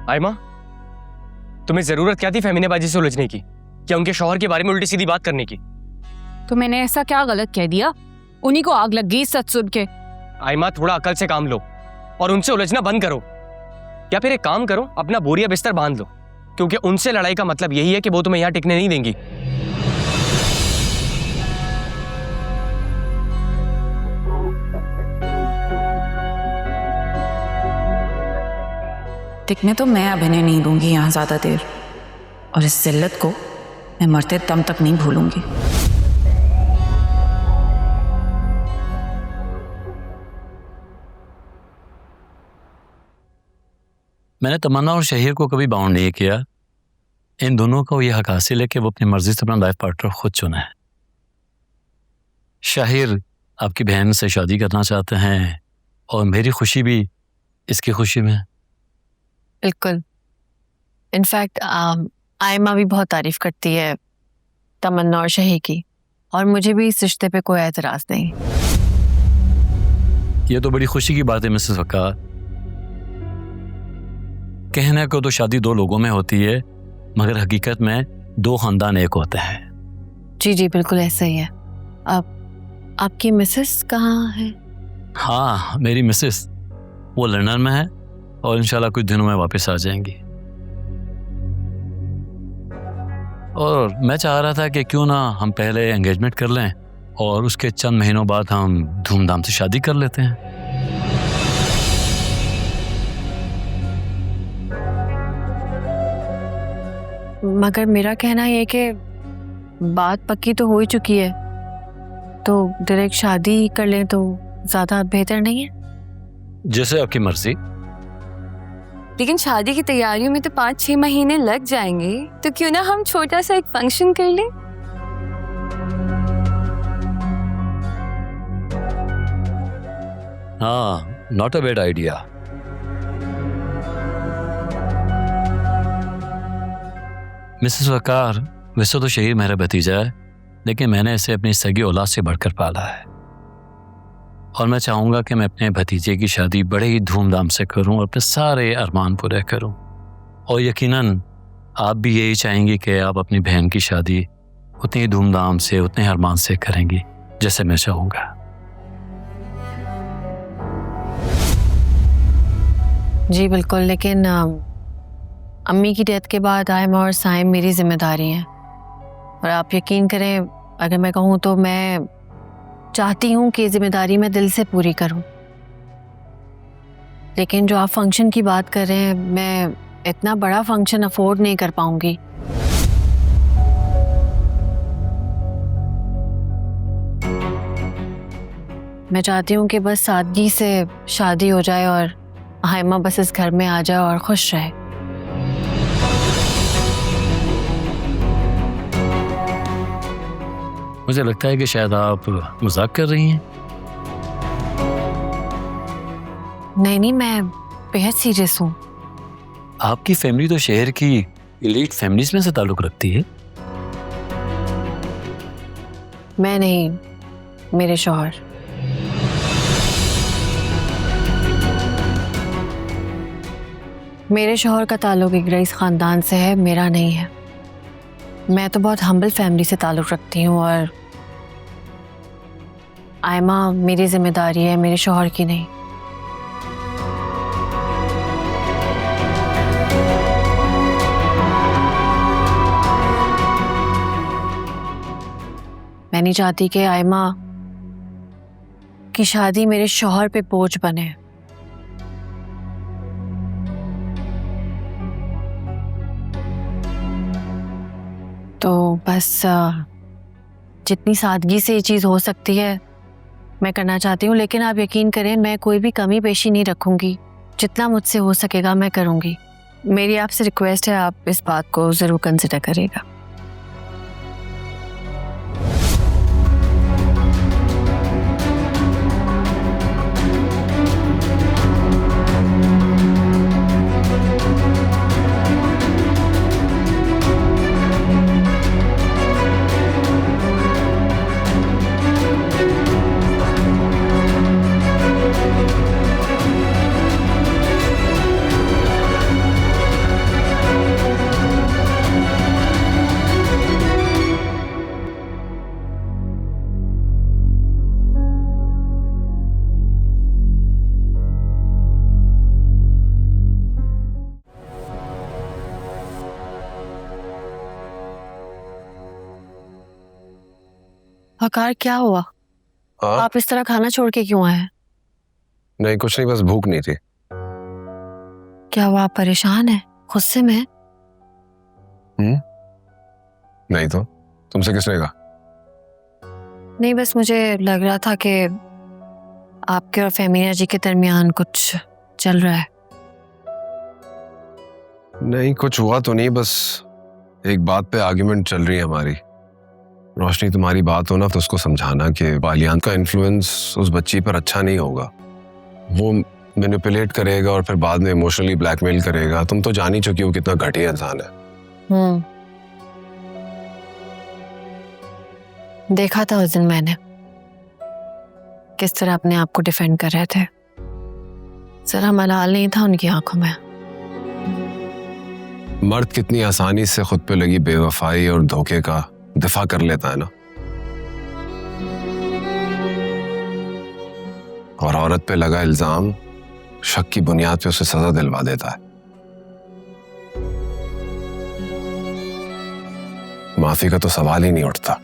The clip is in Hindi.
आयमा, तुम्हें जरूरत क्या थी फहमीना बाजी से उलझने की? क्या उनके शौहर के बारे में उल्टी सीधी बात करने की? तो मैंने ऐसा क्या गलत कह दिया? उन्हीं को आग लग गई सच सुन के। आयमा, थोड़ा अकल से काम लो और उनसे उलझना बंद करो। या फिर एक काम करो, अपना बोरिया बिस्तर बांध लो, क्योंकि उनसे लड़ाई का मतलब यही है कि वो तुम्हें यहां टिकने नहीं देंगी। टिकने तो मैं अभिनय नहीं दूंगी यहाँ ज्यादा देर, और इस जिल्लत को मैं मरते दम तक नहीं भूलूंगी। मैंने तमन्ना और शहीर को कभी बाउंड नहीं किया। इन दोनों को यह हक हासिल है कि वो अपनी मर्जी से अपना लाइफ पार्टनर खुद चुने। शाहिर आपकी बहन से शादी करना चाहते हैं और मेरी खुशी भी इसकी खुशी में। बिल्कुल। इनफैक्ट आयमा भी बहुत तारीफ करती है तमन्ना और शही की, और मुझे भी इस रिश्ते पे कोई एतराज नहीं। ये तो बड़ी खुशी की बात है मिसेस वकार। कहने को तो शादी दो लोगों में होती है, मगर हकीकत में दो खानदान एक होते हैं। जी जी बिल्कुल ऐसा ही है। अब आपकी मिसेस कहाँ है? हाँ, मेरी मिसेस वो लंदन में है और इंशाल्लाह कुछ दिनों में वापस आ जाएंगी। और मैं चाह रहा था कि क्यों ना हम पहले एंगेजमेंट कर लें और उसके चंद महीनों बाद हम धूमधाम से शादी कर लेते हैं। मगर मेरा कहना यह कि बात पक्की तो हो ही चुकी है, तो डायरेक्ट शादी कर लें तो ज्यादा बेहतर नहीं है? जैसे आपकी मर्जी। लेकिन शादी की तैयारियों में तो 5-6 महीने लग जाएंगे, तो क्यों ना हम छोटा सा एक फंक्शन कर लें? हाँ, not a bad idea. Mrs Waqar, वैसे तो शहीर मेरा भतीजा है, लेकिन मैंने इसे अपनी सगी औलाद से बढ़कर पाला है, और मैं चाहूँगा कि मैं अपने भतीजे की शादी बड़े ही धूमधाम से करूँ और अपने सारे अरमान पूरे करूँ। और यकीनन आप भी यही चाहेंगी कि आप अपनी बहन की शादी उतनी धूमधाम से, उतने अरमान से करेंगी जैसे मैं चाहूँगा। जी बिल्कुल, लेकिन अम्मी की डेथ के बाद आयमा और साइम मेरी जिम्मेदारी हैं, और आप यकीन करें अगर मैं कहूँ तो मैं चाहती हूँ कि जिम्मेदारी मैं दिल से पूरी करूँ। लेकिन जो आप फंक्शन की बात कर रहे हैं, मैं इतना बड़ा फंक्शन अफोर्ड नहीं कर पाऊंगी। मैं चाहती हूँ कि बस सादगी से शादी हो जाए और आयमा बस इस घर में आ जाए और खुश रहे। मुझे लगता है कि शायद आप मजाक कर रही हैं। नहीं नहीं, मैं बेहद सीरियस हूँ। आपकी फैमिली तो शहर की एलीट फैमिलीज में से ताल्लुक रखती है। मैं नहीं, मेरे शौहर। मेरे शौहर का ताल्लुक एक रईस ख़ानदान से है, मेरा नहीं है। मैं तो बहुत हम्बल फैमिली से ताल्लुक़ रखती हूँ और आयमा मेरी जिम्मेदारी है, मेरे शौहर की नहीं। मैं नहीं चाहती कि आयमा की शादी मेरे शौहर पे बोझ बने। तो बस जितनी सादगी से ये चीज़ हो सकती है मैं करना चाहती हूँ, लेकिन आप यकीन करें मैं कोई भी कमी पेशी नहीं रखूँगी। जितना मुझसे हो सकेगा मैं करूँगी। मेरी आपसे रिक्वेस्ट है, आप इस बात को ज़रूर कंसिडर करिएगा। वकार, क्या हुआ? हाँ? आप इस तरह खाना छोड़ के क्यों आए? नहीं कुछ नहीं, बस भूख नहीं थी। क्या हुआ, आप परेशान हैं? गुस्से में हैं? नहीं तो तुमसे किसने कहा? नहीं, बस मुझे लग रहा था कि आपके और फेमिना जी के दरमियान कुछ चल रहा है। नहीं कुछ हुआ तो नहीं, बस एक बात पे आर्ग्यूमेंट चल रही है हमारी। रोशनी, तुम्हारी बात हो ना तो उसको समझाना कि बालियान का इन्फ्लुएंस उस बच्ची पर अच्छा नहीं होगा। वो मैनिपुलेट करेगा और फिर बाद में इमोशनली ब्लैकमेल करेगा। तुम तो जान ही चुकी हो कितना घटिया इंसान है। देखा था उस दिन मैंने किस तरह अपने आप को डिफेंड कर रहे थे। जरा मलाल नहीं था उनकी आंखों में। मर्द कितनी आसानी से खुद पे लगी बेवफाई और धोखे का दिफा कर लेता है ना, और औरत पे लगा इल्जाम शक की बुनियाद पे उसे सजा दिलवा देता है। माफी का तो सवाल ही नहीं उठता।